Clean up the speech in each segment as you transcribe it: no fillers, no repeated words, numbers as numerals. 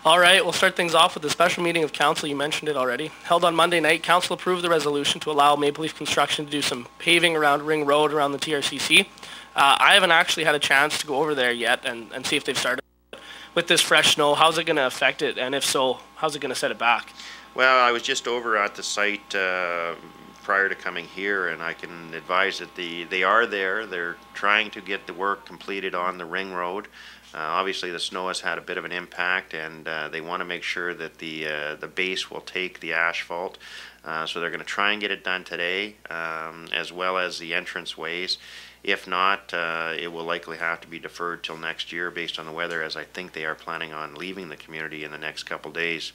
All right, we'll start things off with the special meeting of council. You mentioned it already. Held on Monday night, council approved the resolution to allow Maple Leaf Construction to do some paving around Ring Road around the TRCC. I haven't actually had a chance to go over there yet and see if they've started. With this fresh snow, how's it going to affect it? And if so, how's it going to set it back? Well, I was just over at the site prior to coming here, and I can advise that they are there. They're trying to get the work completed on the Ring Road. Obviously, the snow has had a bit of an impact, and they want to make sure that the base will take the asphalt. So they're going to try and get it done today, as well as the entrance ways. If not, it will likely have to be deferred till next year based on the weather, as I think they are planning on leaving the community in the next couple days.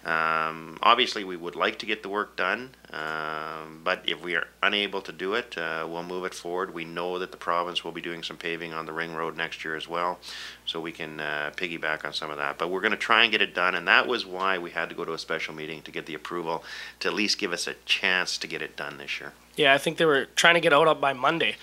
Obviously, we would like to get the work done, but if we are unable to do it, we'll move it forward. We know that the province will be doing some paving on the Ring Road next year as well, so we can piggyback on some of that. But we're going to try and get it done, and that was why we had to go to a special meeting to get the approval to at least give us a chance to get it done this year. Yeah, I think they were trying to get out by Monday.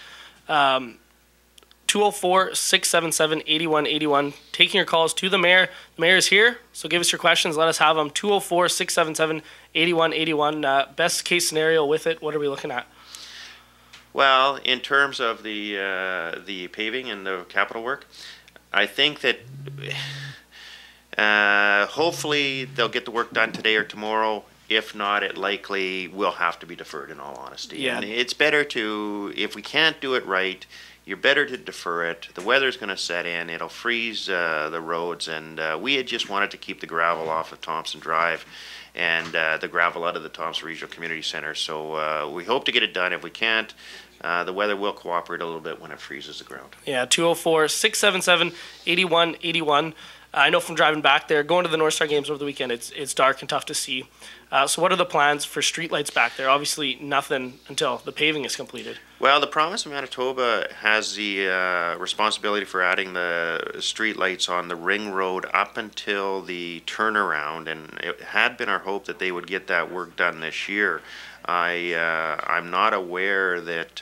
204-677-8181. Taking your calls to the mayor. The mayor is here, so give us your questions. Let us have them. 204-677-8181. Best case scenario with it, what are we looking at? Well, in terms of the paving and the capital work, I think that hopefully they'll get the work done today or tomorrow. If not, it likely will have to be deferred, in all honesty. Yeah. And it's better to, if we can't do it right, you're better to defer it. The weather's going to set in. It'll freeze the roads, and we had just wanted to keep the gravel off of Thompson Drive and the gravel out of the Thompson Regional Community Center. So we hope to get it done. If we can't, the weather will cooperate a little bit when it freezes the ground. Yeah, 204-677-8181. I know from driving back there, going to the North Star games over the weekend, it's dark and tough to see. So what are the plans for streetlights back there? Obviously nothing until the paving is completed. Well, the province of Manitoba has the responsibility for adding the streetlights on the Ring Road up until the turnaround, and it had been our hope that they would get that work done this year. I'm not aware that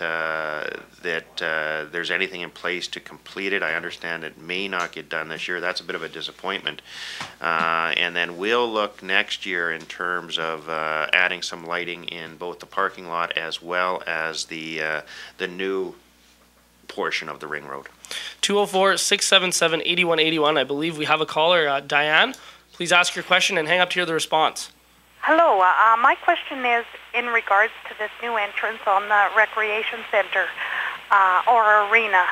there's anything in place to complete it. I understand it may not get done this year. That's a bit of a disappointment. And then we'll look next year in terms of adding some lighting in both the parking lot as well as the new portion of the Ring Road. 204-677-8181. I believe we have a caller. Diane, please ask your question and hang up to hear the response. Hello. My question is in regards to this new entrance on the recreation center or arena.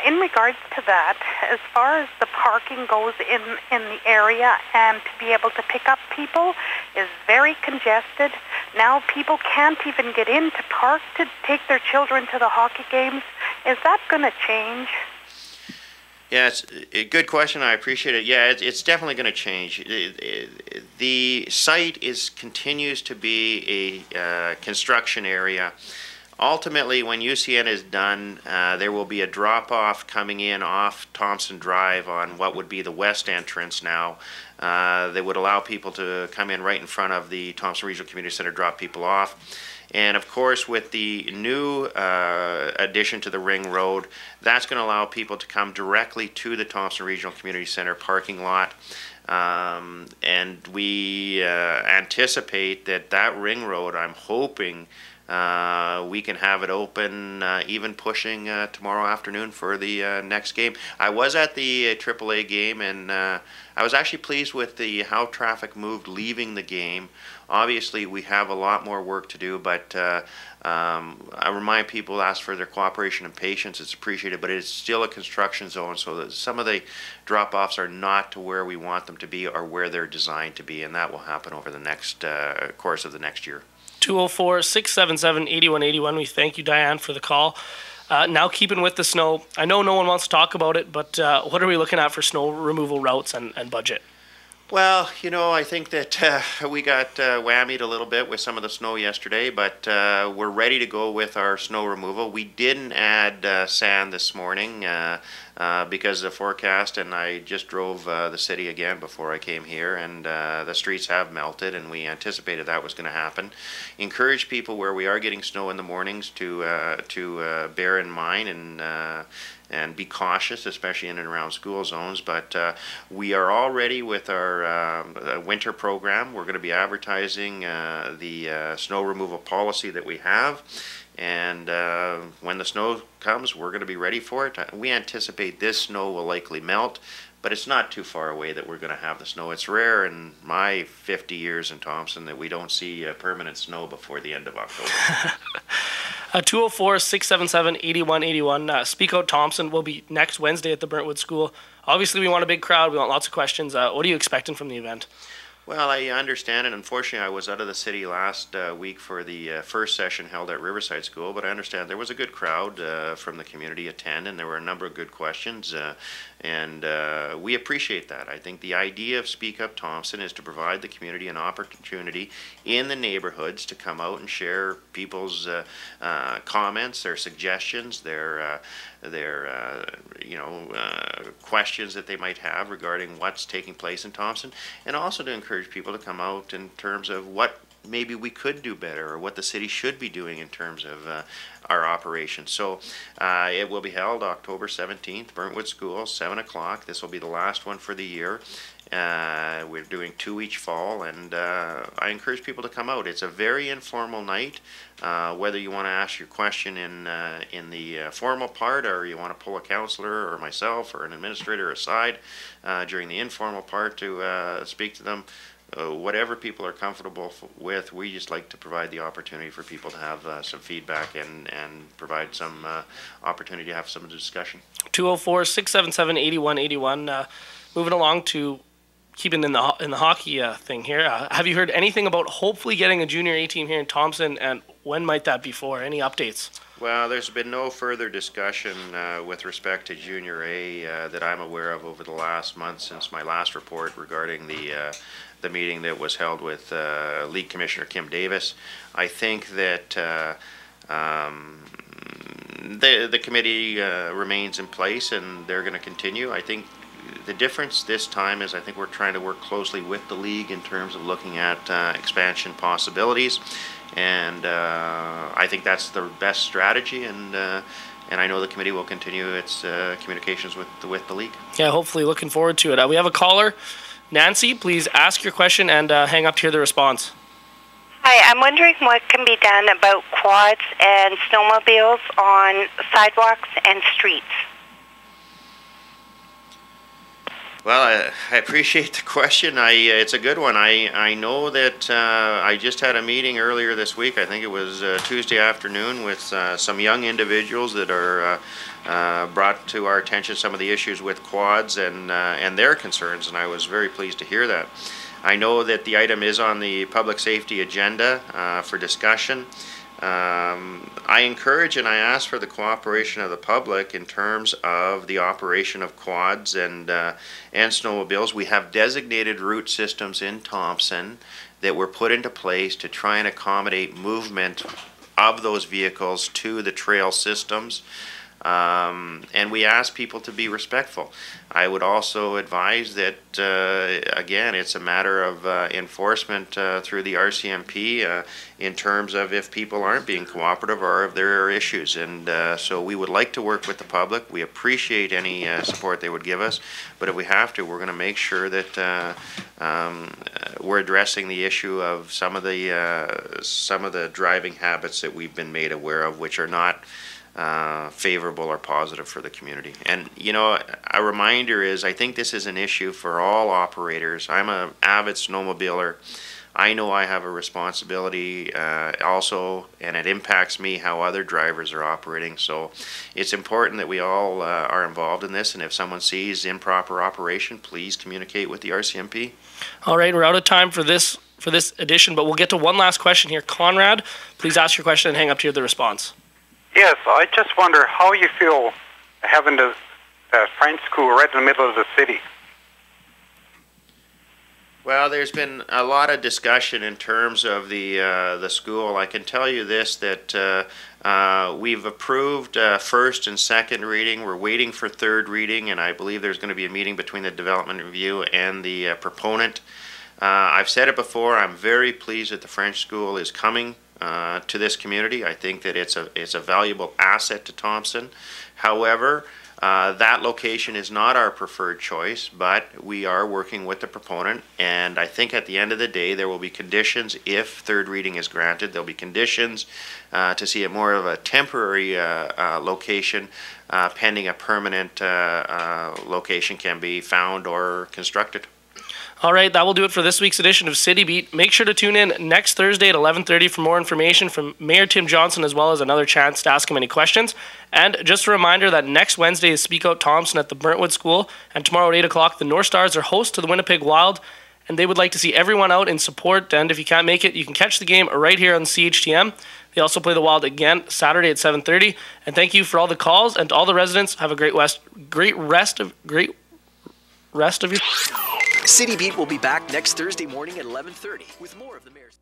In regards to that, as far as the parking goes in the area and to be able to pick up people is very congested. Now people can't even get in to park to take their children to the hockey games. Is that going to change? Yeah, it's a good question. I appreciate it. Yeah, it's definitely going to change. The site continues to be a construction area. Ultimately, when UCN is done, there will be a drop-off coming in off Thompson Drive on what would be the west entrance now. That would allow people to come in right in front of the Thompson Regional Community Center, drop people off. And of course, with the new addition to the Ring Road, that's going to allow people to come directly to the Thompson Regional Community Center parking lot. And we anticipate that Ring Road, I'm hoping, we can have it open, even pushing tomorrow afternoon for the next game. I was at the AAA game, and I was actually pleased with how traffic moved leaving the game. Obviously, we have a lot more work to do, but I remind people, ask for their cooperation and patience. It's appreciated, but it's still a construction zone, so that some of the drop-offs are not to where we want them to be or where they're designed to be, and that will happen over the next course of the next year. 204-677-8181. We thank you, Diane, for the call. Now, keeping with the snow, I know no one wants to talk about it, but what are we looking at for snow removal routes and budget? Well, I think that we got whammied a little bit with some of the snow yesterday, but we're ready to go with our snow removal. We didn't add sand this morning. because of the forecast, and I just drove the city again before I came here, and the streets have melted, and we anticipated that was going to happen. Encourage people where we are getting snow in the mornings to bear in mind and be cautious, especially in and around school zones. But we are all ready with our winter program. We're going to be advertising the snow removal policy that we have. And when the snow comes, we're going to be ready for it. We anticipate this snow will likely melt, but it's not too far away that we're going to have the snow. It's rare in my 50 years in Thompson that we don't see permanent snow before the end of October. 204-677-8181. Speak Out Thompson will be next Wednesday at the Brentwood School. Obviously, we want a big crowd. We want lots of questions. What are you expecting from the event? Well, I understand it. Unfortunately, I was out of the city last week for the first session held at Riverside School, but I understand there was a good crowd from the community attend, and there were a number of good questions, and we appreciate that. I think the idea of Speak Up Thompson is to provide the community an opportunity in the neighborhoods to come out and share people's comments, their suggestions, their questions that they might have regarding what's taking place in Thompson, and also to encourage people to come out in terms of what maybe we could do better or what the city should be doing in terms of our operations. So it will be held October 17th, Brentwood School, 7 o'clock. This will be the last one for the year. We're doing 2 each fall, and I encourage people to come out. It's a very informal night. Whether you want to ask your question in the formal part, or you want to pull a counselor or myself or an administrator aside during the informal part to speak to them, whatever people are comfortable with, we just like to provide the opportunity for people to have some feedback and provide some opportunity to have some discussion. 204-677-8181. Moving along to keeping in the hockey thing here. Have you heard anything about hopefully getting a junior A team here in Thompson, and when might that be for? Any updates? Well, there's been no further discussion with respect to junior A that I'm aware of over the last month since my last report regarding the meeting that was held with League Commissioner Kim Davis. I think that the committee remains in place, and they're going to continue. I think the difference this time is I think we're trying to work closely with the league in terms of looking at expansion possibilities, and I think that's the best strategy, and I know the committee will continue its communications with the league. Yeah, hopefully. Looking forward to it. We have a caller. Nancy, please ask your question and hang up to hear the response. Hi, I'm wondering what can be done about quads and snowmobiles on sidewalks and streets. Well, I appreciate the question. It's a good one. I know that I just had a meeting earlier this week. I think it was Tuesday afternoon with some young individuals that are brought to our attention some of the issues with quads and their concerns, and I was very pleased to hear that. I know that the item is on the public safety agenda for discussion. I encourage and I ask for the cooperation of the public in terms of the operation of quads and snowmobiles. We have designated route systems in Thompson that were put into place to try and accommodate movement of those vehicles to the trail systems. And we ask people to be respectful. I would also advise that, again, it's a matter of enforcement through the RCMP in terms of if people aren't being cooperative or if there are issues. And so we would like to work with the public. We appreciate any support they would give us. But if we have to, we're going to make sure that we're addressing the issue of some of the driving habits that we've been made aware of, which are not favorable or positive for the community. And you know, a reminder is I think this is an issue for all operators. I'm an avid snowmobiler. I know I have a responsibility also, and it impacts me how other drivers are operating. So it's important that we all are involved in this, and if someone sees improper operation, please communicate with the RCMP. All right, we're out of time for this edition, but we'll get to one last question here. Conrad, please ask your question and hang up to hear the response. Yes, I just wonder how you feel having the French school right in the middle of the city. Well, there's been a lot of discussion in terms of the school. I can tell you this, that we've approved first and second reading. We're waiting for third reading, and I believe there's going to be a meeting between the development review and the proponent. I've said it before, I'm very pleased that the French school is coming to this community. I think that it's a valuable asset to Thompson. However, that location is not our preferred choice, but we are working with the proponent, and I think at the end of the day there will be conditions if third reading is granted. There'll be conditions to see it more of a temporary location pending a permanent location can be found or constructed. All right, that will do it for this week's edition of City Beat. Make sure to tune in next Thursday at 11:30 for more information from Mayor Tim Johnston, as well as another chance to ask him any questions. And just a reminder that next Wednesday is Speak Out Thompson at the Burntwood School, and tomorrow at 8 o'clock, the North Stars are host to the Winnipeg Wild, and they would like to see everyone out in support. And if you can't make it, you can catch the game right here on CHTM. They also play the Wild again Saturday at 7:30. And thank you for all the calls, and to all the residents, have a great rest of your... City Beat will be back next Thursday morning at 11:30 with more of the mayor's...